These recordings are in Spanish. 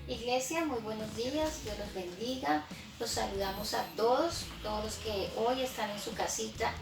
Iglesia, muy buenos días, Dios los bendiga. Los saludamos a todos los que hoy están en su casita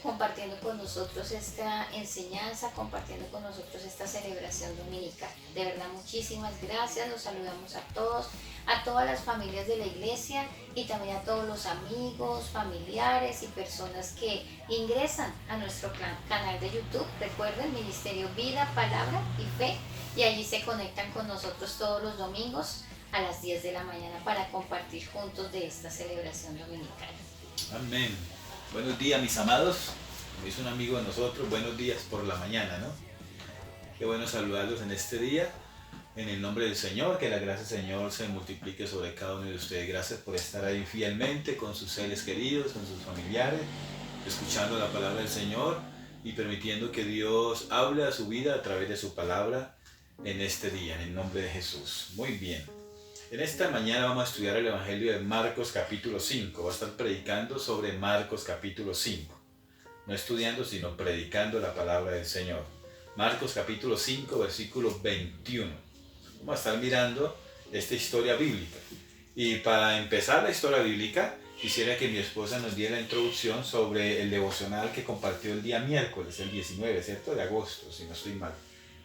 compartiendo con nosotros esta enseñanza, compartiendo con nosotros esta celebración dominical. De verdad, muchísimas gracias, los saludamos a todos, a todas las familias de la iglesia y también a todos los amigos, familiares y personas que ingresan a nuestro canal de YouTube. Recuerden, Ministerio Vida, Palabra y Fe, y allí se conectan con nosotros todos los domingos a las 10 de la mañana para compartir juntos de esta celebración dominical. Amén. Buenos días, mis amados. Como dice un amigo de nosotros, buenos días por la mañana, ¿no? Qué bueno saludarlos en este día. En el nombre del Señor, que la gracia del Señor se multiplique sobre cada uno de ustedes. Gracias por estar ahí fielmente con sus seres queridos, con sus familiares, escuchando la palabra del Señor y permitiendo que Dios hable a su vida a través de su palabra en este día, en el nombre de Jesús. Muy bien. En esta mañana vamos a estudiar el Evangelio de Marcos capítulo 5. Voy a estar predicando sobre Marcos capítulo 5. No estudiando, sino predicando la palabra del Señor. Marcos capítulo 5, versículo 21. Vamos a estar mirando esta historia bíblica. Y para empezar la historia bíblica, quisiera que mi esposa nos diera la introducción sobre el devocional que compartió el día miércoles, el 19, ¿cierto? De agosto, si no estoy mal.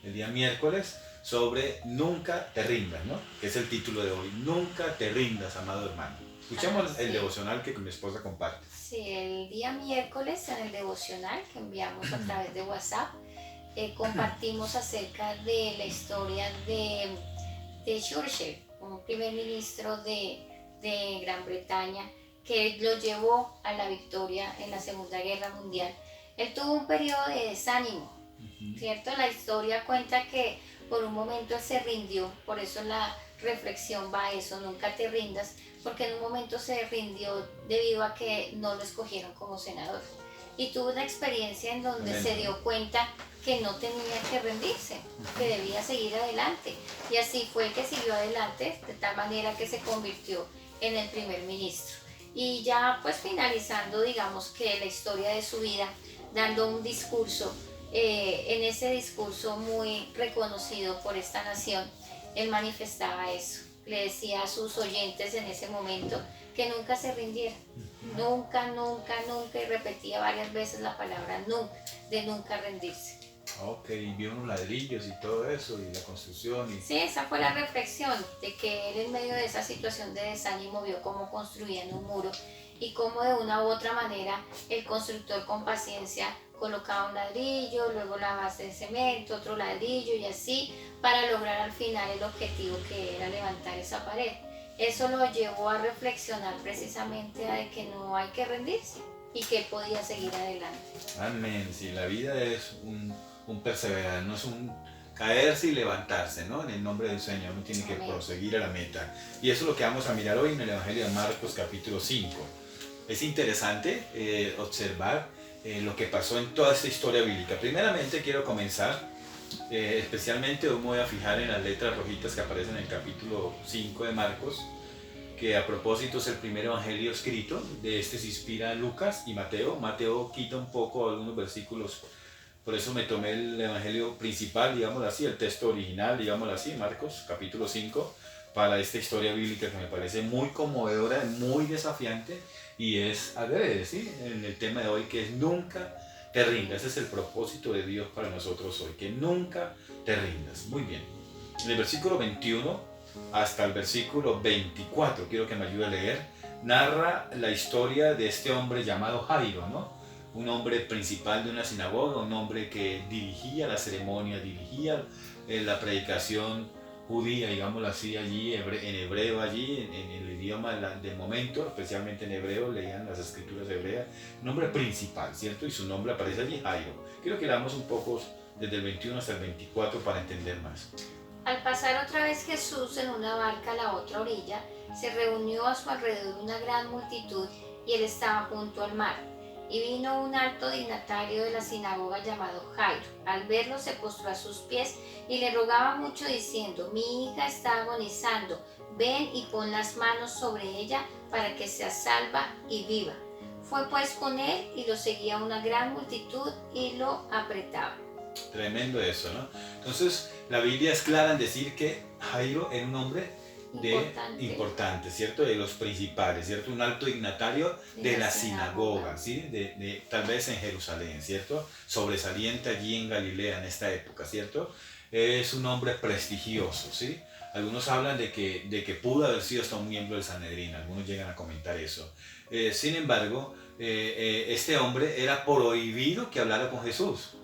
El día miércoles, sobre Nunca te rindas, ¿no? Que es el título de hoy. Nunca te rindas, amado hermano. Escuchemos el devocional que mi esposa comparte. Sí, el día miércoles en el devocional que enviamos a través de WhatsApp, compartimos acerca de la historia de Churchill, un primer ministro de Gran Bretaña que lo llevó a la victoria en la Segunda Guerra Mundial. Él tuvo un periodo de desánimo, ¿cierto? La historia cuenta que por un momento él se rindió, por eso la reflexión va a eso, nunca te rindas, porque en un momento se rindió debido a que no lo escogieron como senador. Y tuvo una experiencia en donde se dio cuenta que no tenía que rendirse, que debía seguir adelante. Y así fue que siguió adelante, de tal manera que se convirtió en el primer ministro. Y ya pues finalizando, digamos que la historia de su vida, dando un discurso, en ese discurso muy reconocido por esta nación, él manifestaba eso. Le decía a sus oyentes en ese momento que nunca se rindieran. Nunca, nunca, nunca, y repetía varias veces la palabra nunca, de nunca rendirse. Ok, y vio unos ladrillos y todo eso, y la construcción. Sí, esa fue la reflexión, de que él en medio de esa situación de desánimo vio cómo construían un muro y cómo de una u otra manera el constructor con paciencia colocaba un ladrillo, luego la base de cemento, otro ladrillo y así para lograr al final el objetivo que era levantar esa pared. Eso lo llevó a reflexionar precisamente de que no hay que rendirse y que él podía seguir adelante. Amén. Sí, la vida es un perseverar, no es un caerse y levantarse, ¿no? En el nombre del Señor, uno tiene que proseguir a la meta. Y eso es lo que vamos a mirar hoy en el Evangelio de Marcos capítulo 5. Es interesante observar lo que pasó en toda esta historia bíblica. Primeramente quiero comenzar, especialmente me voy a fijar en las letras rojitas que aparecen en el capítulo 5 de Marcos, que a propósito es el primer evangelio escrito. De este se inspira Lucas y Mateo. Mateo quita un poco algunos versículos, por eso me tomé el evangelio principal, digámoslo así, el texto original, digámoslo así, Marcos capítulo 5, para esta historia bíblica que me parece muy conmovedora, muy desafiante y es adrede, ¿sí? En el tema de hoy, que es nunca te rindas. Ese es el propósito de Dios para nosotros hoy, que nunca te rindas. Muy bien. En el versículo 21 hasta el versículo 24, quiero que me ayude a leer, narra la historia de este hombre llamado Jairo, ¿no? Un hombre principal de una sinagoga, un hombre que dirigía la ceremonia, dirigía la predicación judía, digámoslo así, allí en hebreo, allí en el idioma del momento, especialmente en hebreo, leían las escrituras hebreas, un hombre principal, ¿cierto? Y su nombre aparece allí, Jairo. Quiero que leamos un poco desde el 21 hasta el 24 para entender más. Al pasar otra vez Jesús en una barca a la otra orilla, se reunió a su alrededor una gran multitud y él estaba junto al mar. Y vino un alto dignatario de la sinagoga llamado Jairo. Al verlo se postró a sus pies y le rogaba mucho diciendo: mi hija está agonizando, ven y pon las manos sobre ella para que sea salva y viva. Fue pues con él y lo seguía una gran multitud y lo apretaba. Tremendo eso, ¿no? Entonces, la Biblia es clara en decir que Jairo era un hombre importante, ¿cierto? De los principales, ¿cierto? Un alto dignatario de la sinagoga, ¿sí? Tal vez en Jerusalén, ¿cierto? Sobresaliente allí en Galilea en esta época, ¿cierto? Es un hombre prestigioso, ¿sí? Algunos hablan de que pudo haber sido hasta un miembro del Sanedrín, algunos llegan a comentar eso. Sin embargo, este hombre era prohibido que hablara con Jesús.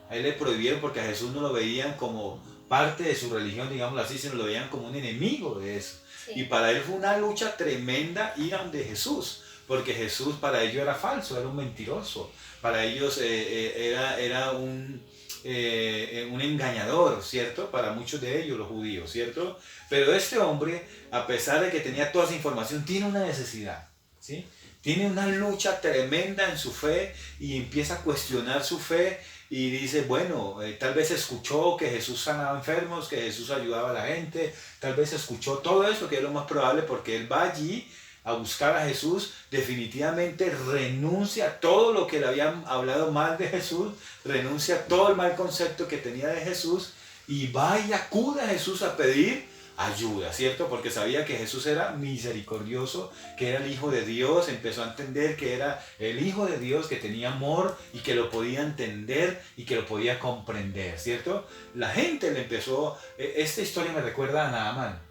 A él le prohibieron porque a Jesús no lo veían como parte de su religión, digámoslo así, sino lo veían como un enemigo de eso. Sí. Y para él fue una lucha tremenda ir a donde Jesús, porque Jesús para ellos era falso, era un mentiroso. Para ellos era un engañador, ¿cierto? Para muchos de ellos, los judíos, ¿cierto? Pero este hombre, a pesar de que tenía toda esa información, tiene una necesidad, ¿sí? Tiene una lucha tremenda en su fe y empieza a cuestionar su fe y dice, bueno, tal vez escuchó que Jesús sanaba enfermos, que Jesús ayudaba a la gente, tal vez escuchó todo eso, que es lo más probable, porque él va allí a buscar a Jesús, definitivamente renuncia a todo lo que le habían hablado mal de Jesús, renuncia a todo el mal concepto que tenía de Jesús y va y acude a Jesús a pedir ayuda, ¿cierto? Porque sabía que Jesús era misericordioso, que era el Hijo de Dios, empezó a entender que era el Hijo de Dios, que tenía amor y que lo podía entender y que lo podía comprender, ¿cierto? La gente le empezó, esta historia me recuerda a Naamán,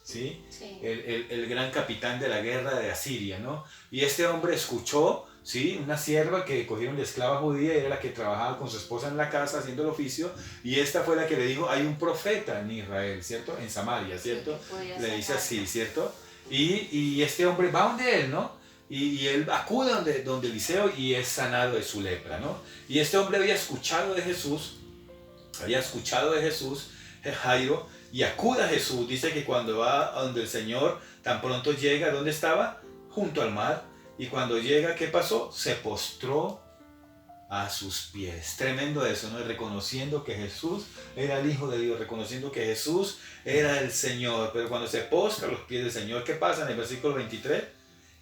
¿sí? Sí. El gran capitán de la guerra de Asiria, ¿no? Y este hombre escuchó, ¿sí? Una sierva que cogieron de esclava judía, era la que trabajaba con su esposa en la casa haciendo el oficio, y esta fue la que le dijo, hay un profeta en Israel, ¿cierto? En Samaria, ¿cierto? Sí, le dice así, ¿cierto? Y este hombre va donde él, ¿no? Y él acude donde Eliseo y es sanado de su lepra, ¿no? Y este hombre había escuchado de Jesús, Jairo, y acude a Jesús. Dice que cuando va a donde el Señor, tan pronto llega, ¿dónde estaba? Junto al mar. Y cuando llega, ¿qué pasó? Se postró a sus pies. Tremendo eso, ¿no? Reconociendo que Jesús era el Hijo de Dios, reconociendo que Jesús era el Señor. Pero cuando se postra a los pies del Señor, ¿qué pasa en el versículo 23?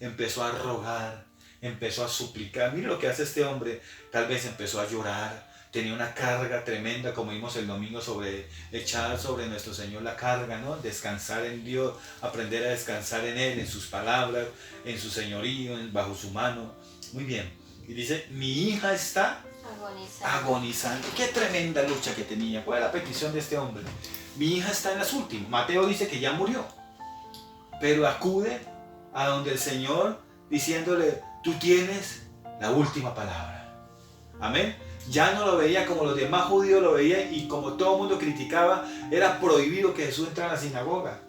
Empezó a rogar, empezó a suplicar. Mira lo que hace este hombre. Tal vez empezó a llorar. Tenía una carga tremenda, como vimos el domingo, echar sobre nuestro Señor la carga, ¿no? Descansar en Dios, aprender a descansar en Él, en sus palabras, en su señorío, bajo su mano. Muy bien. Y dice, mi hija está agonizando. Qué tremenda lucha que tenía. ¿Cuál es la petición de este hombre? Mi hija está en las últimas. Mateo dice que ya murió, pero acude a donde el Señor diciéndole, tú tienes la última palabra. Amén. Ya no lo veía como los demás judíos lo veían y como todo el mundo criticaba, era prohibido que Jesús entrara a la sinagoga.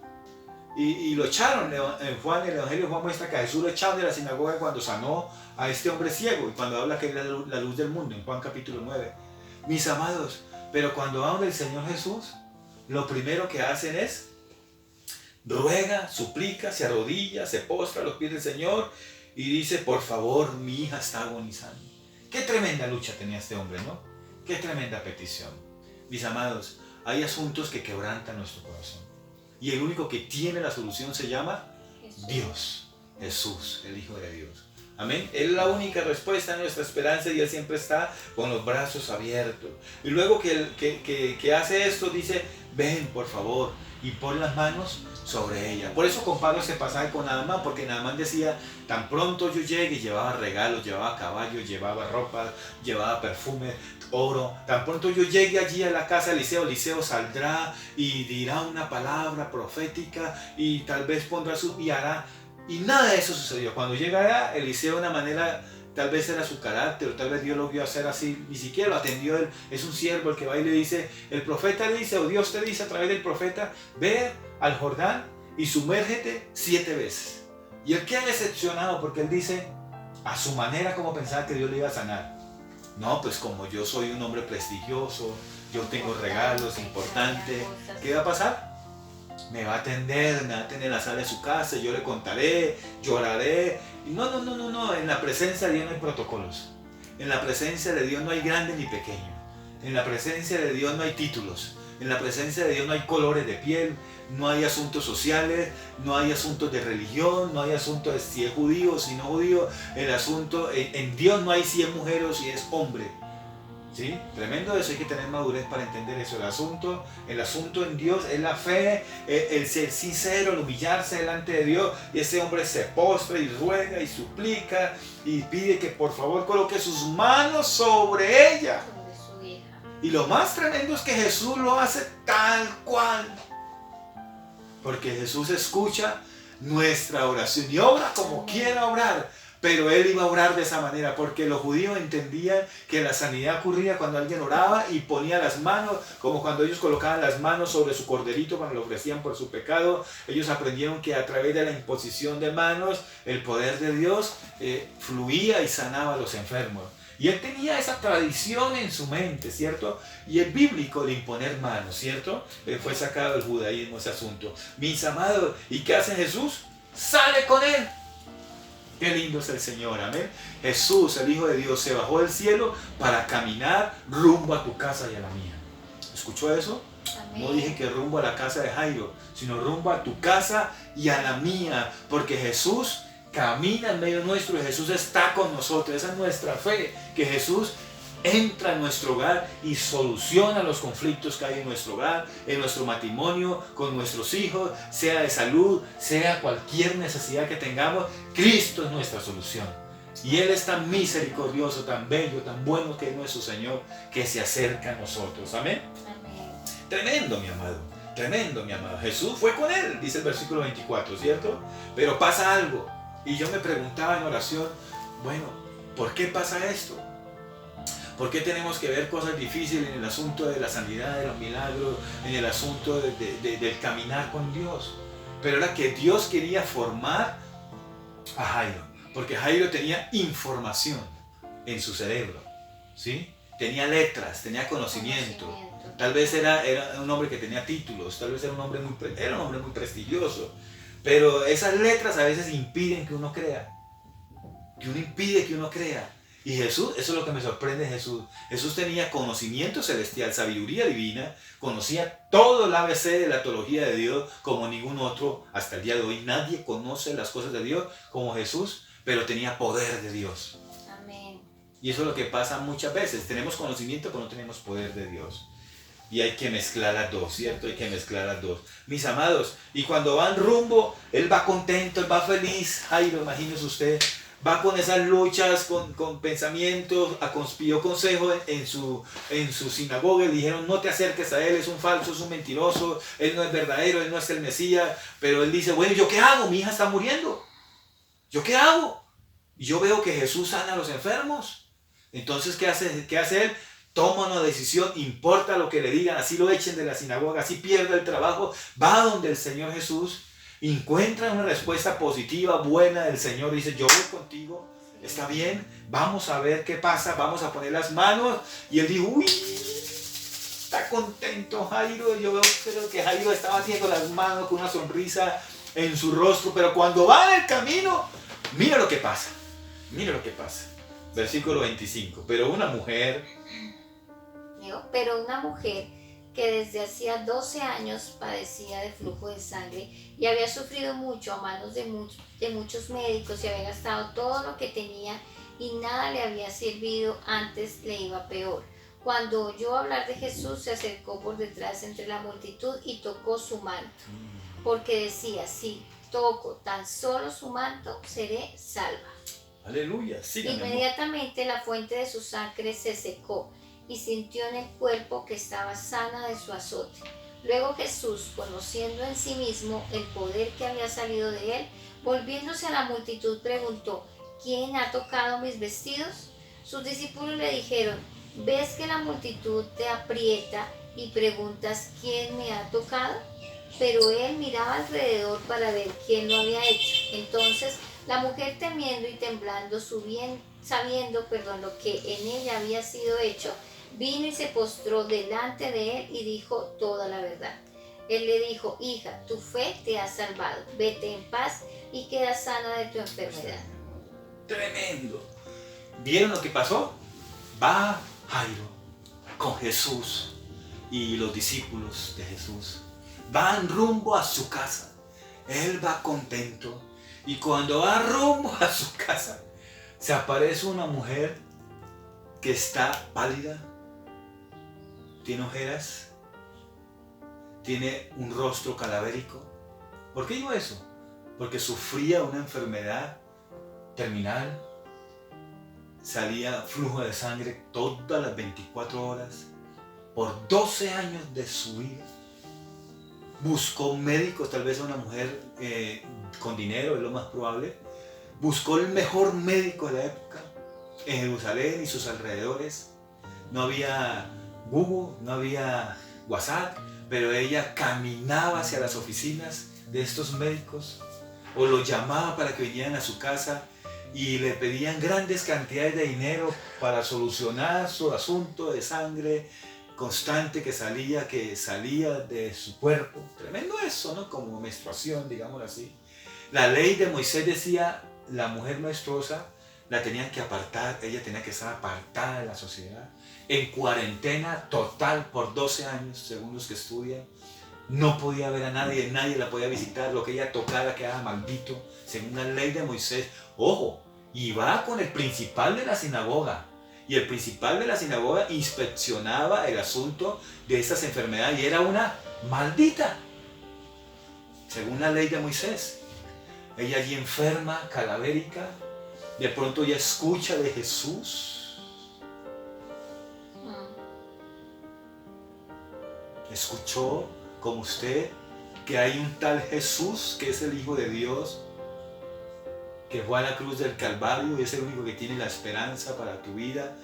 Y lo echaron. En Juan, el Evangelio de Juan muestra que a Jesús lo echaron de la sinagoga cuando sanó a este hombre ciego y cuando habla que era la luz del mundo, en Juan capítulo 9. Mis amados, pero cuando habla del Señor Jesús, lo primero que hacen es ruega, suplica, se arrodilla, se postra a los pies del Señor y dice, por favor, mi hija está agonizando. Qué tremenda lucha tenía este hombre, ¿no? Qué tremenda petición. Mis amados, hay asuntos que quebrantan nuestro corazón. Y el único que tiene la solución se llama Dios, Jesús, el Hijo de Dios. Amén. Él es la única respuesta a nuestra esperanza y Él siempre está con los brazos abiertos. Y luego que hace esto, dice, ven por favor y pon las manos sobre ella. Por eso comparo ese pasaje con Naamán, porque Naamán decía, tan pronto yo llegue, y llevaba regalos, llevaba caballos, llevaba ropa, llevaba perfume, oro. Tan pronto yo llegue allí a la casa de Eliseo, Eliseo saldrá y dirá una palabra profética y tal vez pondrá y hará. Y nada de eso sucedió. Cuando llega allá, Eliseo de una manera, tal vez era su carácter, o tal vez Dios lo vio hacer así, ni siquiera lo atendió él. Es un siervo el que va y le dice, el profeta le dice, o Dios te dice a través del profeta, ve al Jordán y sumérgete 7 veces. Y él queda decepcionado porque él dice, a su manera como pensaba que Dios le iba a sanar. No, pues como yo soy un hombre prestigioso, yo tengo regalos importantes, ¿qué va a pasar? Me va a atender en la sala de su casa, yo le contaré, lloraré. Y no, en la presencia de Dios no hay protocolos. En la presencia de Dios no hay grande ni pequeño. En la presencia de Dios no hay títulos. En la presencia de Dios no hay colores de piel, no hay asuntos sociales, no hay asuntos de religión, no hay asuntos de si es judío o si no judío. El asunto, en Dios no hay si es mujer o si es hombre. ¿Sí? Tremendo eso, hay que tener madurez para entender eso. El asunto en Dios es la fe, el ser sincero, el humillarse delante de Dios. Y ese hombre se postra y ruega y suplica y pide que por favor coloque sus manos sobre ella. Sobre su hija. Y lo más tremendo es que Jesús lo hace tal cual. Porque Jesús escucha nuestra oración y obra como quiera obrar. Pero Él iba a orar de esa manera porque los judíos entendían que la sanidad ocurría cuando alguien oraba y ponía las manos, como cuando ellos colocaban las manos sobre su corderito cuando lo ofrecían por su pecado. Ellos aprendieron que a través de la imposición de manos el poder de Dios fluía y sanaba a los enfermos. Y Él tenía esa tradición en su mente, ¿cierto? Y es bíblico de imponer manos, ¿cierto? Fue sacado del judaísmo ese asunto. Mis amados, ¿y qué hace Jesús? Sale con Él. Qué lindo es el Señor, amén. Jesús, el Hijo de Dios, se bajó del cielo para caminar rumbo a tu casa y a la mía. ¿Escuchó eso? Amén. No dije que rumbo a la casa de Jairo, sino rumbo a tu casa y a la mía, porque Jesús camina en medio nuestro y Jesús está con nosotros. Esa es nuestra fe, que Jesús entra en nuestro hogar y soluciona los conflictos que hay en nuestro hogar, en nuestro matrimonio, con nuestros hijos, sea de salud, sea cualquier necesidad que tengamos. Cristo es nuestra solución. Y Él es tan misericordioso, tan bello, tan bueno que es nuestro Señor, que se acerca a nosotros. Amén. Amén. Tremendo, mi amado. Tremendo, mi amado. Jesús fue con Él, dice el versículo 24, ¿cierto? Pero pasa algo. Y yo me preguntaba en oración, bueno, ¿por qué pasa esto? ¿Por qué tenemos que ver cosas difíciles en el asunto de la sanidad, de los milagros, en el asunto del caminar con Dios? Pero era que Dios quería formar a Jairo, porque Jairo tenía información en su cerebro, ¿sí? Tenía letras, tenía conocimiento. Tal vez era un hombre que tenía títulos, tal vez era un hombre muy prestigioso, pero esas letras a veces impiden que uno crea, impide que uno crea. Y Jesús, eso es lo que me sorprende de Jesús. Jesús tenía conocimiento celestial, sabiduría divina, conocía todo el ABC de la teología de Dios como ningún otro hasta el día de hoy. Nadie conoce las cosas de Dios como Jesús, pero tenía poder de Dios. Amén. Y eso es lo que pasa muchas veces. Tenemos conocimiento, pero no tenemos poder de Dios. Y hay que mezclar las dos, ¿cierto? Hay que mezclar las dos. Mis amados, y cuando van rumbo, Él va contento, Él va feliz. Jairo, imagínese usted. Va con esas luchas, con pensamientos, pidió consejo en su sinagoga y dijeron: no te acerques a él, es un falso, es un mentiroso, él no es verdadero, él no es el Mesías. Pero él dice: bueno, ¿yo qué hago? Mi hija está muriendo. ¿Yo qué hago? Y yo veo que Jesús sana a los enfermos. Entonces, ¿qué hace él? Toma una decisión, importa lo que le digan, así lo echen de la sinagoga, así pierda el trabajo, va donde el Señor Jesús. Encuentra una respuesta positiva, buena del Señor. Dice: yo voy contigo, está bien, vamos a ver qué pasa, vamos a poner las manos. Y él dijo: uy, está contento Jairo. Yo creo que Jairo estaba haciendo las manos con una sonrisa en su rostro. Pero cuando va en el camino, mira lo que pasa. Mira lo que pasa. Versículo 25. Pero una mujer que desde hacía 12 años padecía de flujo de sangre y había sufrido mucho a manos de muchos médicos y había gastado todo lo que tenía y nada le había servido, antes le iba peor. Cuando oyó hablar de Jesús, se acercó por detrás entre la multitud y tocó su manto, porque decía: si toco tan solo su manto, seré salva. Aleluya. Inmediatamente la fuente de su sangre se secó y sintió en el cuerpo que estaba sana de su azote. Luego Jesús, conociendo en sí mismo el poder que había salido de él, volviéndose a la multitud, preguntó: ¿quién ha tocado mis vestidos? Sus discípulos le dijeron: ¿ves que la multitud te aprieta y preguntas quién me ha tocado? Pero él miraba alrededor para ver quién lo había hecho. Entonces la mujer, temiendo y temblando, sabiendo lo que en ella había sido hecho, vino y se postró delante de él y dijo toda la verdad. Él le dijo: hija, tu fe te ha salvado, vete en paz y queda sana de tu enfermedad. Tremendo. ¿Vieron lo que pasó? Va Jairo con Jesús y los discípulos de Jesús. Van rumbo a su casa. Él va contento. Y cuando va rumbo a su casa, se aparece una mujer que está pálida, tiene ojeras, tiene un rostro cadavérico. ¿Por qué digo eso? Porque sufría una enfermedad terminal, salía flujo de sangre todas las 24 horas, por 12 años de su vida. Buscó médicos, tal vez una mujer con dinero, es lo más probable. Buscó el mejor médico de la época en Jerusalén y sus alrededores. No había Google, no había WhatsApp, pero ella caminaba hacia las oficinas de estos médicos o los llamaba para que vinieran a su casa y le pedían grandes cantidades de dinero para solucionar su asunto de sangre constante que salía de su cuerpo. Tremendo eso, ¿no? Como menstruación, digámoslo así. La ley de Moisés decía, la mujer menstruosa la tenían que apartar, ella tenía que estar apartada de la sociedad, en cuarentena total por 12 años, según los que estudian. No podía ver a nadie, nadie la podía visitar, lo que ella tocara quedaba maldito, según la ley de Moisés. Ojo, y va con el principal de la sinagoga. Y el principal de la sinagoga inspeccionaba el asunto de estas enfermedades y era una maldita, según la ley de Moisés. Ella allí enferma, cadavérica, de pronto ella escucha de Jesús. Escuchó, como usted, que hay un tal Jesús que es el Hijo de Dios, que fue a la cruz del Calvario y es el único que tiene la esperanza para tu vida,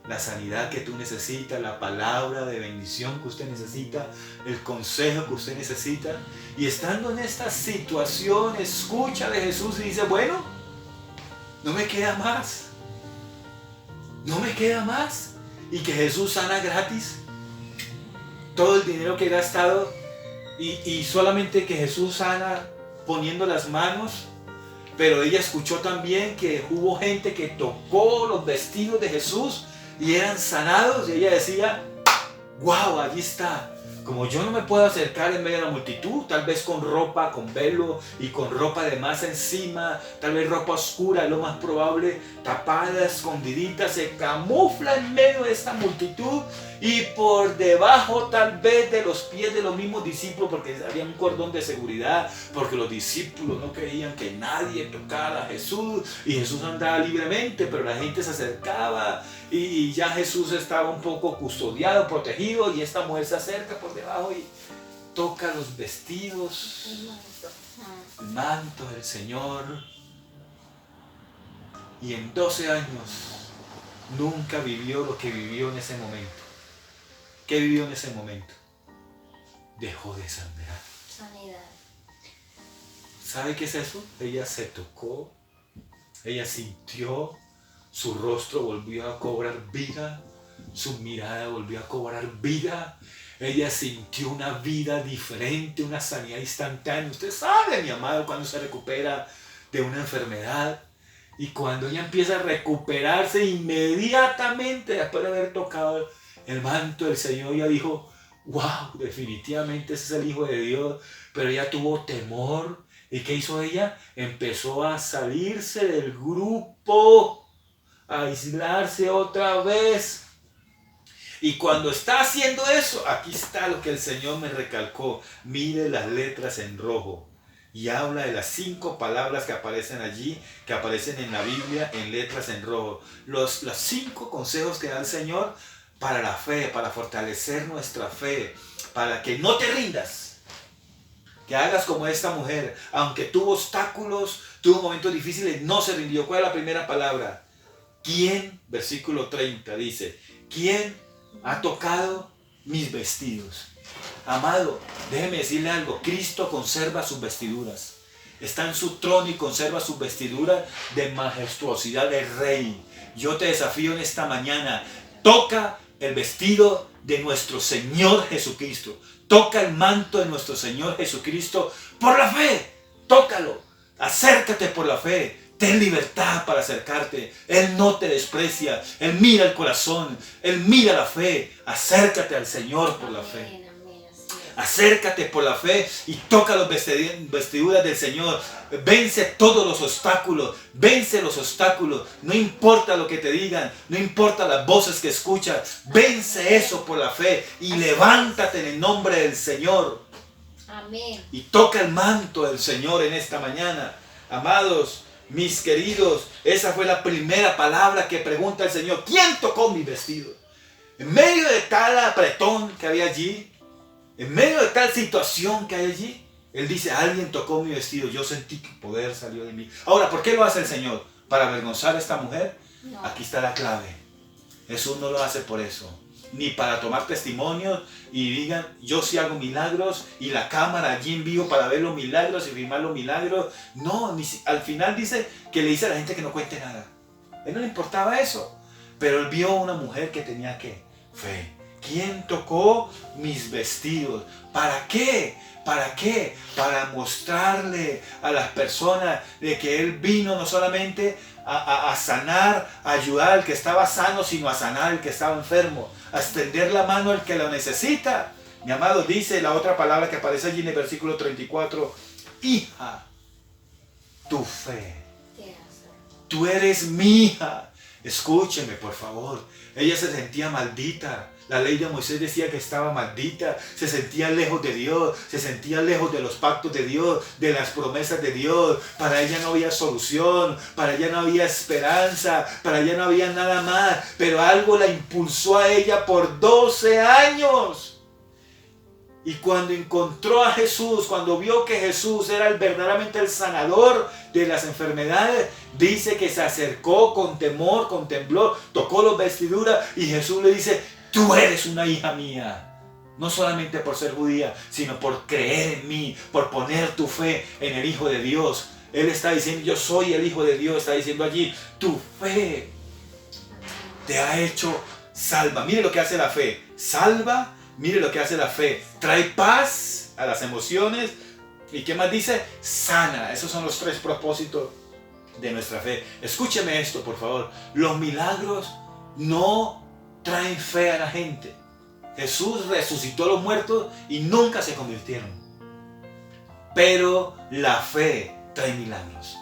la sanidad que tú necesitas, la palabra de bendición que usted necesita, el consejo que usted necesita. Y estando en esta situación, escucha de Jesús y dice, bueno, no me queda más. No me queda más. Y que Jesús sana gratis todo el dinero que he gastado y solamente que Jesús sana poniendo las manos. Pero ella escuchó también que hubo gente que tocó los vestidos de Jesús y eran sanados. Y ella decía, wow, allí está. Como yo no me puedo acercar en medio de la multitud, tal vez con ropa, con velo y con ropa de masa encima, tal vez ropa oscura, es lo más probable, tapada, escondidita, se camufla en medio de esta multitud y por debajo tal vez de los pies de los mismos discípulos, porque había un cordón de seguridad, porque los discípulos no querían que nadie tocara a Jesús y Jesús andaba libremente, pero la gente se acercaba y ya Jesús estaba un poco custodiado, protegido, y esta mujer se acerca por debajo y toca los vestidos, el manto del Señor. Y en 12 años nunca vivió lo que vivió en ese momento. ¿Qué vivió en ese momento? Dejó de sangrar. Sanidad. ¿Sabe qué es eso? Ella se tocó, ella sintió, su rostro volvió a cobrar vida, su mirada volvió a cobrar vida. Ella sintió una vida diferente, una sanidad instantánea. Usted sabe, mi amado, cuando se recupera de una enfermedad y cuando ella empieza a recuperarse inmediatamente después de haber tocado el manto del Señor, ella dijo, wow, definitivamente ese es el Hijo de Dios. Pero ella tuvo temor. ¿Y qué hizo ella? Empezó a salirse del grupo, a aislarse otra vez. Y cuando está haciendo eso, aquí está lo que el Señor me recalcó. Mire las letras en rojo. Y habla de las 5 palabras que aparecen allí, que aparecen en la Biblia en letras en rojo. Los 5 consejos que da el Señor para la fe, para fortalecer nuestra fe, para que no te rindas. Que hagas como esta mujer, aunque tuvo obstáculos, tuvo momentos difíciles, no se rindió. ¿Cuál es la primera palabra? ¿Quién? Versículo 30 dice, ¿quién ha tocado mis vestidos? Amado, déjeme decirle algo, Cristo conserva sus vestiduras. Está en su trono y conserva sus vestiduras de majestuosidad de rey. Yo te desafío en esta mañana, toca el vestido de nuestro Señor Jesucristo. Toca el manto de nuestro Señor Jesucristo por la fe. Tócalo. Acércate por la fe. Ten libertad para acercarte. Él no te desprecia. Él mira el corazón. Él mira la fe. Acércate al Señor por la fe. Acércate por la fe y toca las vestiduras del Señor. Vence todos los obstáculos. Vence los obstáculos. No importa lo que te digan. No importa las voces que escuchas. Vence eso por la fe. Y levántate en el nombre del Señor. Amén. Y toca el manto del Señor en esta mañana. Amados, mis queridos, esa fue la primera palabra que pregunta el Señor. ¿Quién tocó mi vestido? En medio de tal apretón que había allí, en medio de tal situación que hay allí, Él dice, alguien tocó mi vestido, yo sentí que poder salió de mí. Ahora, ¿por qué lo hace el Señor? ¿Para avergonzar a esta mujer? No. Aquí está la clave. Jesús no lo hace por eso, ni para tomar testimonios y digan, yo sí hago milagros y la cámara allí en vivo para ver los milagros y filmar los milagros. No, al final dice que le dice a la gente que no cuente nada. A él no le importaba eso, pero él vio a una mujer que tenía ¿qué? Fe. ¿Quién tocó mis vestidos? ¿Para qué? ¿Para qué? Para mostrarle a las personas de que Él vino no solamente a sanar, a ayudar al que estaba sano, sino a sanar al que estaba enfermo, a extender la mano al que lo necesita. Mi amado, dice la otra palabra que aparece allí en el versículo 34, hija, tu fe. Tú eres mi hija. Escúcheme, por favor. Ella se sentía maldita. La ley de Moisés decía que estaba maldita. Se sentía lejos de Dios. Se sentía lejos de los pactos de Dios, de las promesas de Dios. Para ella no había solución. Para ella no había esperanza. Para ella no había nada más. Pero algo la impulsó a ella por 12 años. Y cuando encontró a Jesús, cuando vio que Jesús era verdaderamente el sanador de las enfermedades, dice que se acercó con temor, con temblor, tocó las vestiduras y Jesús le dice, tú eres una hija mía. No solamente por ser judía, sino por creer en mí, por poner tu fe en el Hijo de Dios. Él está diciendo, yo soy el Hijo de Dios, está diciendo allí, tu fe te ha hecho salva. Mire lo que hace la fe, salva. Mire lo que hace la fe. Trae paz a las emociones. ¿Y qué más dice? Sana. Esos son los 3 propósitos de nuestra fe. Escúcheme esto, por favor. Los milagros no traen fe a la gente. Jesús resucitó a los muertos y nunca se convirtieron. Pero la fe trae milagros.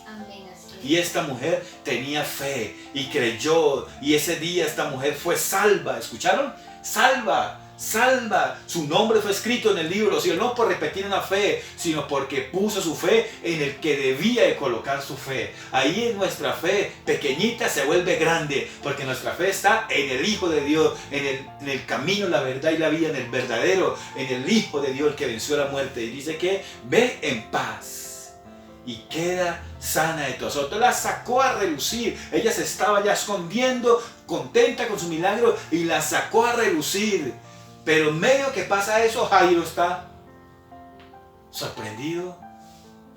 Amén, así es. Y esta mujer tenía fe y creyó. Y ese día esta mujer fue salva. ¿Escucharon? Salva. Salva, su nombre fue escrito en el libro, no por repetir una fe, sino porque puso su fe en el que debía de colocar su fe. Ahí en nuestra fe pequeñita se vuelve grande, porque nuestra fe está en el Hijo de Dios, en el camino, la verdad y la vida, en el verdadero, en el Hijo de Dios, el que venció la muerte. Y dice que ve en paz y queda sana de todo. Entonces la sacó a relucir. Ella se estaba ya escondiendo, contenta con su milagro, y la sacó a relucir. Pero en medio que pasa eso, Jairo está sorprendido,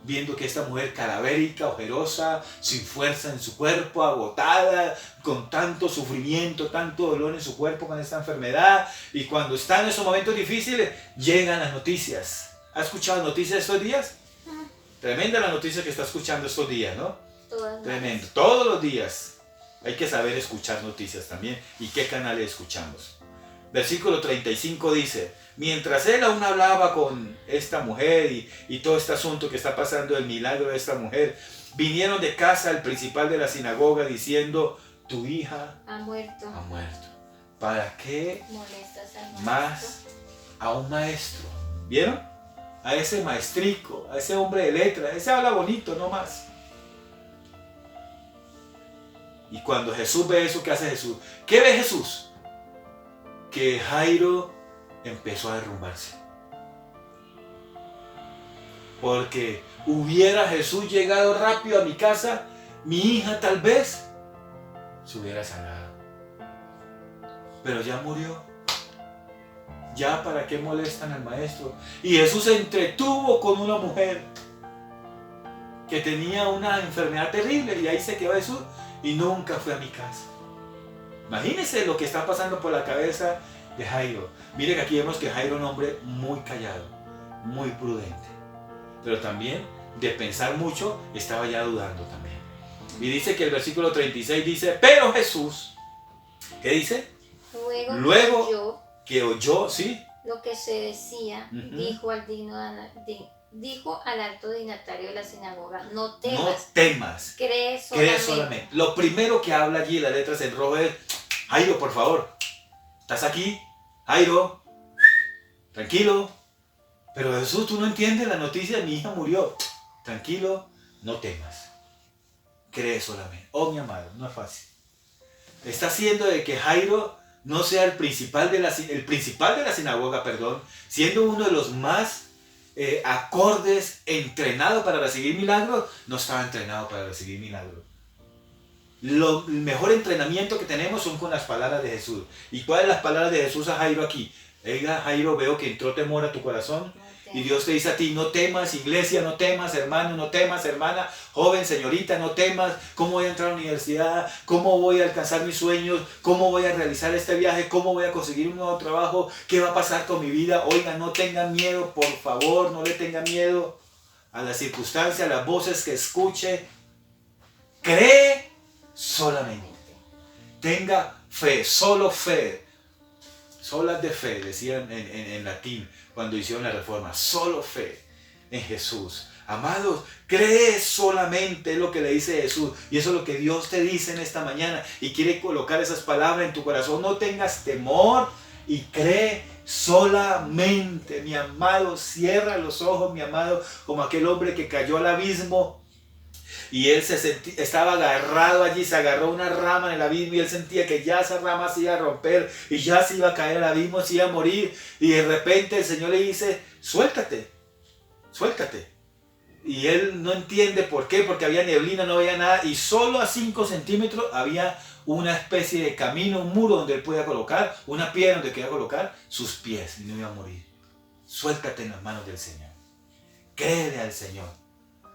viendo que esta mujer cadavérica, ojerosa, sin fuerza en su cuerpo, agotada, con tanto sufrimiento, tanto dolor en su cuerpo con esta enfermedad. Y cuando está en esos momentos difíciles, llegan las noticias. ¿Ha escuchado noticias estos días? Tremenda la noticia que está escuchando estos días, ¿no? Tremendo. Todos los días hay que saber escuchar noticias también. ¿Y qué canales escuchamos? Versículo 35 dice, mientras él aún hablaba con esta mujer y todo este asunto que está pasando, el milagro de esta mujer, vinieron de casa el principal de la sinagoga diciendo, tu hija ha muerto. Ha muerto. ¿Para qué molestas al más a un maestro? ¿Vieron? A ese maestrico, a ese hombre de letra, ese habla bonito, no más. Y cuando Jesús ve eso, ¿qué hace Jesús? ¿Qué ve Jesús? Que Jairo empezó a derrumbarse. Porque hubiera Jesús llegado rápido a mi casa, mi hija tal vez se hubiera sanado. Pero ya murió. Ya para qué molestan al maestro. Y Jesús se entretuvo con una mujer que tenía una enfermedad terrible, y ahí se quedó Jesús y nunca fue a mi casa. Imagínense lo que está pasando por la cabeza de Jairo. Mire que aquí vemos que Jairo es un hombre muy callado, muy prudente, pero también de pensar mucho estaba ya dudando también. Y dice que el versículo 36 dice, pero Jesús, ¿qué dice? Luego que oyó, ¿sí? lo que se decía, dijo al alto dignatario de la sinagoga, no temas. No temas. Cree solamente. Cree solamente. Lo primero que habla allí, las letras en rojo es, Jairo, por favor, ¿estás aquí? Jairo, tranquilo. Pero Jesús, tú no entiendes la noticia, mi hija murió. Tranquilo, no temas. Cree solamente. Oh, mi amado, no es fácil. Está haciendo de que Jairo no sea el principal de la sinagoga, siendo uno de los más acordes, entrenado para recibir milagros, no estaba entrenado para recibir milagros. El mejor entrenamiento que tenemos son con las palabras de Jesús. ¿Y cuáles son las palabras de Jesús a Jairo aquí? Oiga, Jairo, veo que entró temor a tu corazón. Y Dios te dice a ti, no temas, iglesia, no temas, hermano, no temas, hermana, joven, señorita, no temas. ¿Cómo voy a entrar a la universidad? ¿Cómo voy a alcanzar mis sueños? ¿Cómo voy a realizar este viaje? ¿Cómo voy a conseguir un nuevo trabajo? ¿Qué va a pasar con mi vida? Oiga, no tengan miedo, por favor, no le tengan miedo a las circunstancias, a las voces que escuche. Cree solamente. Tenga fe, solo fe. Solas de fe, decían en latín cuando hicieron la reforma. Solo fe en Jesús. Amados, cree solamente lo que le dice Jesús. Y eso es lo que Dios te dice en esta mañana. Y quiere colocar esas palabras en tu corazón. No tengas temor y cree solamente. Mi amado, cierra los ojos, mi amado, como aquel hombre que cayó al abismo. Y él estaba agarrado allí, se agarró una rama en el abismo y él sentía que ya esa rama se iba a romper y ya se iba a caer al abismo, se iba a morir. Y de repente el Señor le dice, suéltate, suéltate. Y él no entiende por qué, porque había neblina, no había nada. Y solo a 5 centímetros había una especie de camino, un muro donde él podía colocar, una piedra donde podía colocar sus pies y no iba a morir. Suéltate en las manos del Señor. Créele al Señor.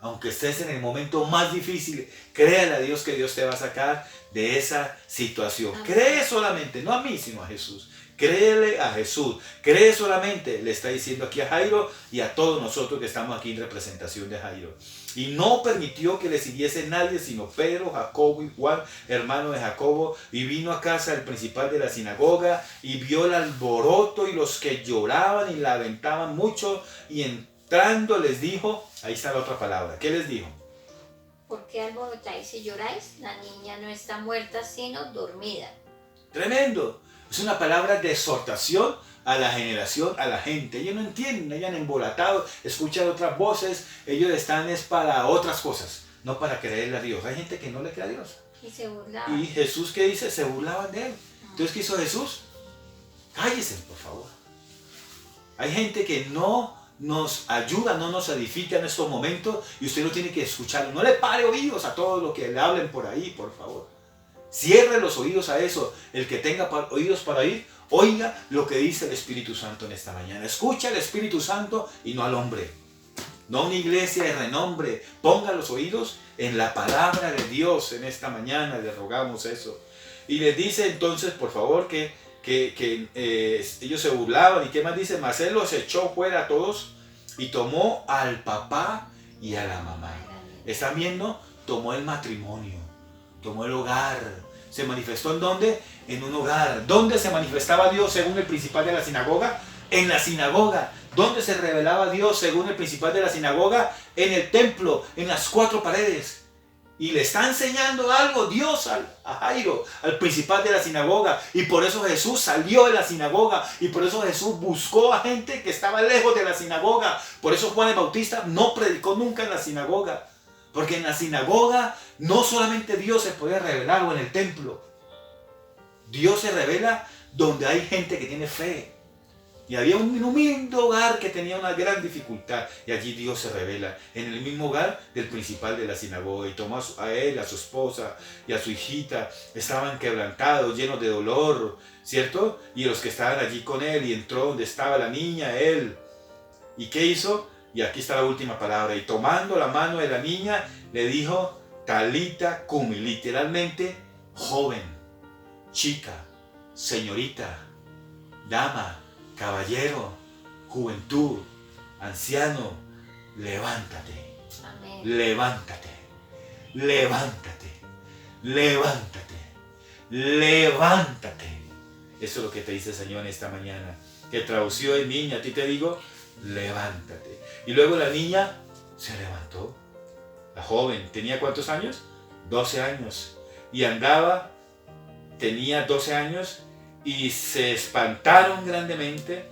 Aunque estés en el momento más difícil, créale a Dios que Dios te va a sacar de esa situación. Amén. Cree solamente, no a mí, sino a Jesús. Créele a Jesús. Cree solamente, le está diciendo aquí a Jairo y a todos nosotros que estamos aquí en representación de Jairo. Y no permitió que le siguiese nadie, sino Pedro, Jacobo y Juan, hermano de Jacobo. Y vino a casa el principal de la sinagoga y vio el alboroto y los que lloraban y lamentaban mucho. Y entrando les dijo, ahí está la otra palabra, ¿qué les dijo? ¿Por qué alborotáis y lloráis? La niña no está muerta, sino dormida. Tremendo. Es una palabra de exhortación a la generación, a la gente. Ellos no entienden, ellos han embolatado, escuchan otras voces, ellos están es para otras cosas, no para creerle a Dios. Hay gente que no le cree a Dios. Y se burlaban. Y Jesús, ¿qué dice? Se burlaban de él. Entonces, ¿qué hizo Jesús? Cállese, por favor. Hay gente que no nos ayuda, no nos edifica en estos momentos y usted no tiene que escucharlo. No le pare oídos a todo lo que le hablen por ahí, por favor. Cierre los oídos a eso. El que tenga oídos para oír, oiga lo que dice el Espíritu Santo en esta mañana. Escucha al Espíritu Santo y no al hombre. No una iglesia de renombre. Ponga los oídos en la palabra de Dios en esta mañana. Le rogamos eso. Y les dice entonces, por favor, que ellos se burlaban. ¿Y qué más dice? Mas él los echó fuera a todos y tomó al papá y a la mamá. ¿Están viendo? Tomó el matrimonio, tomó el hogar. ¿Se manifestó en dónde? En un hogar. ¿Dónde se manifestaba Dios según el principal de la sinagoga? En la sinagoga. ¿Dónde se revelaba Dios según el principal de la sinagoga? En el templo, en las 4 paredes. Y le está enseñando algo Dios a Jairo, al principal de la sinagoga. Y por eso Jesús salió de la sinagoga. Y por eso Jesús buscó a gente que estaba lejos de la sinagoga. Por eso Juan el Bautista no predicó nunca en la sinagoga. Porque en la sinagoga no solamente Dios se puede revelar o en el templo. Dios se revela donde hay gente que tiene fe. Y había un humilde hogar que tenía una gran dificultad. Y allí Dios se revela. En el mismo hogar del principal de la sinagoga. Y tomó a él, a su esposa y a su hijita. Estaban quebrantados, llenos de dolor. ¿Cierto? Y los que estaban allí con él. Y entró donde estaba la niña, él. ¿Y qué hizo? Y aquí está la última palabra. Y tomando la mano de la niña, le dijo, Talita cumi. Literalmente, joven, chica, señorita, dama, caballero, juventud, anciano, levántate. Amén. Levántate, levántate, levántate, levántate. Eso es lo que te dice el Señor en esta mañana. que traducido es niña, a ti te digo, levántate. Y luego la niña se levantó. La joven, ¿tenía cuántos años? 12 años. Y andaba, tenía 12 años y se espantaron grandemente,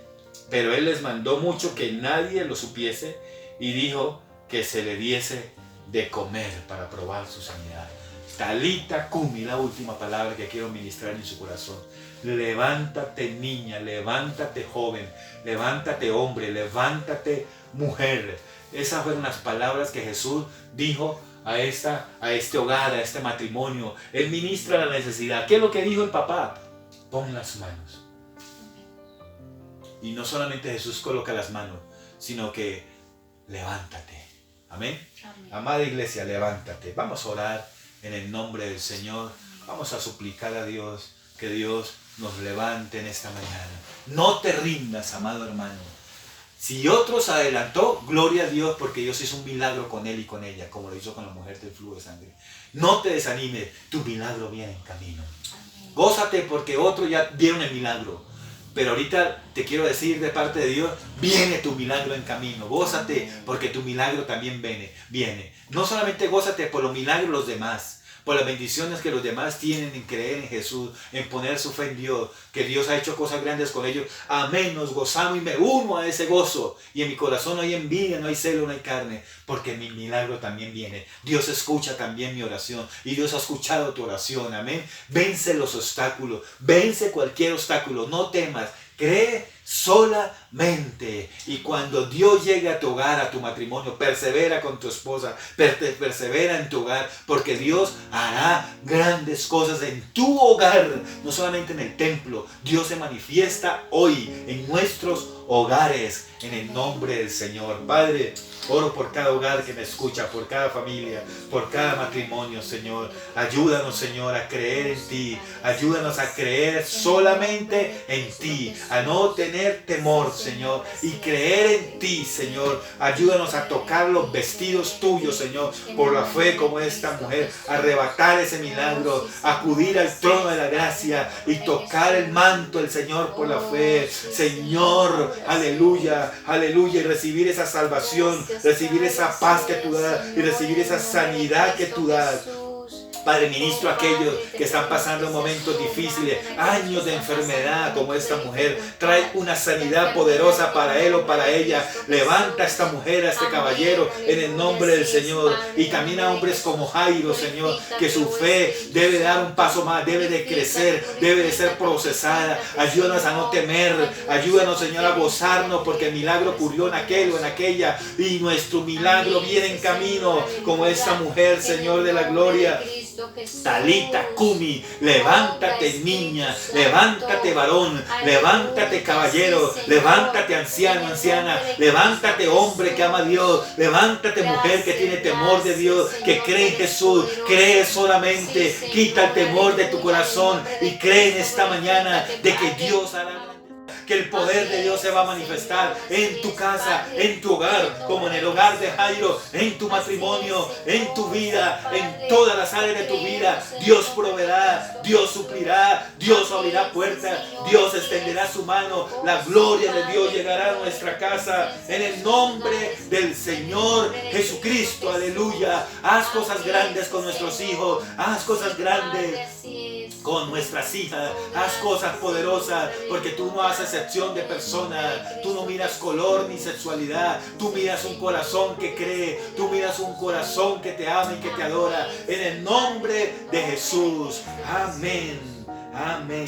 pero él les mandó mucho que nadie lo supiese y dijo que se le diese de comer para probar su sanidad. Talita cumi, la última palabra que quiero ministrar en su corazón. Levántate niña, levántate joven, levántate hombre, levántate mujer. Esas fueron las palabras que Jesús dijo a este hogar, a este matrimonio. Él ministra la necesidad. ¿Qué es lo que dijo el papá? Pon las manos. Y no solamente Jesús coloca las manos, sino que levántate. Amén. Amén. Amada iglesia, levántate. Vamos a orar en el nombre del Señor. Vamos a suplicar a Dios que Dios nos levante en esta mañana. No te rindas, amado hermano. Si otros adelantó, gloria a Dios, porque Dios hizo un milagro con él y con ella, como lo hizo con la mujer del flujo de sangre. No te desanimes, tu milagro viene en camino. Amén. Gózate porque otros ya vieron el milagro. Pero ahorita te quiero decir de parte de Dios, viene tu milagro en camino. Gózate porque tu milagro también viene. No solamente gózate por los milagros de los demás, por las bendiciones que los demás tienen en creer en Jesús, en poner su fe en Dios, que Dios ha hecho cosas grandes con ellos. Amén, nos gozamos y me uno a ese gozo. Y en mi corazón no hay envidia, no hay celo, no hay carne, porque mi milagro también viene. Dios escucha también mi oración y Dios ha escuchado tu oración. Amén. Vence los obstáculos, vence cualquier obstáculo, no temas. Cree solamente. Y cuando Dios llegue a tu hogar, a tu matrimonio, persevera con tu esposa, persevera en tu hogar, porque Dios hará grandes cosas en tu hogar, no solamente en el templo. Dios se manifiesta hoy en nuestros hogares, en el nombre del Señor. Padre, oro por cada hogar que me escucha, por cada familia, por cada matrimonio, Señor. Ayúdanos, Señor, a creer en ti. Ayúdanos a creer solamente en ti, a no tener temor, Señor, y creer en ti, Señor. Ayúdanos a tocar los vestidos tuyos, Señor, por la fe como esta mujer, arrebatar ese milagro, acudir al trono de la gracia y tocar el manto del Señor por la fe, Señor. Aleluya, aleluya, y recibir esa salvación, recibir esa paz que tú das y recibir esa sanidad que tú das. Padre, ministro a aquellos que están pasando momentos difíciles, años de enfermedad como esta mujer. Trae una sanidad poderosa para él o para ella. Levanta a esta mujer, a este caballero, en el nombre del Señor. Y también a hombres como Jairo, Señor, que su fe debe dar un paso más, debe de crecer, debe de ser procesada. Ayúdanos a no temer, ayúdanos, Señor, a gozarnos, porque el milagro ocurrió en aquel o en aquella, y nuestro milagro viene en camino, como esta mujer, Señor de la gloria. Talita cumi, levántate niña, levántate varón, levántate caballero, levántate anciano, anciana, levántate hombre que ama a Dios, levántate mujer que tiene temor de Dios, que cree en Jesús, cree solamente, quita el temor de tu corazón y cree en esta mañana de que Dios hará. Que el poder de Dios se va a manifestar en tu casa, en tu hogar, como en el hogar de Jairo, en tu matrimonio, en tu vida, en todas las áreas de tu vida. Dios proveerá, Dios suplirá, Dios abrirá puertas, Dios extenderá su mano. La gloria de Dios llegará a nuestra casa en el nombre del Señor Jesucristo. Aleluya. Haz cosas grandes con nuestros hijos, haz cosas grandes con nuestras hijas, haz cosas poderosas, porque tú no haces excepción de persona, tú no miras color ni sexualidad, tú miras un corazón que cree, tú miras un corazón que te ama y que te adora, en el nombre de Jesús. Amén, amén.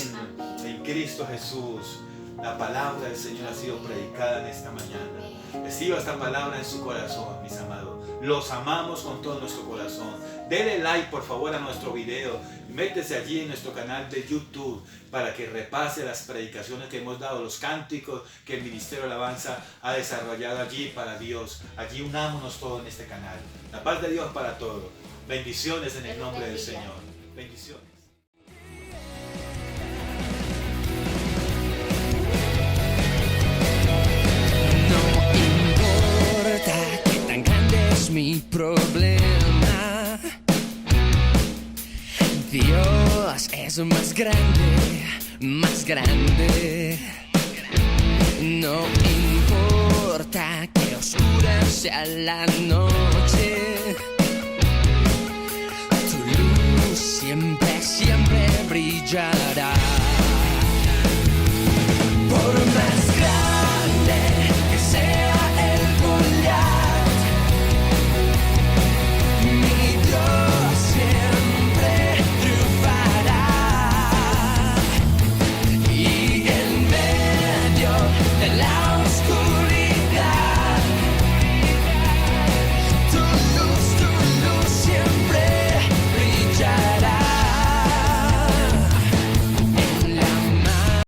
En Cristo Jesús, la palabra del Señor ha sido predicada en esta mañana. Reciba esta palabra en su corazón, mis amados. Los amamos con todo nuestro corazón. Dele like, por favor, a nuestro video. Métese allí en nuestro canal de YouTube para que repase las predicaciones que hemos dado, los cánticos que el Ministerio de Alabanza ha desarrollado allí para Dios. Allí unámonos todos en este canal. La paz de Dios para todos. Bendiciones en el nombre del Señor. Bendiciones. Mi problema, Dios es más grande, más grande. No importa que oscura sea la noche, tu luz siempre, siempre brillará. Por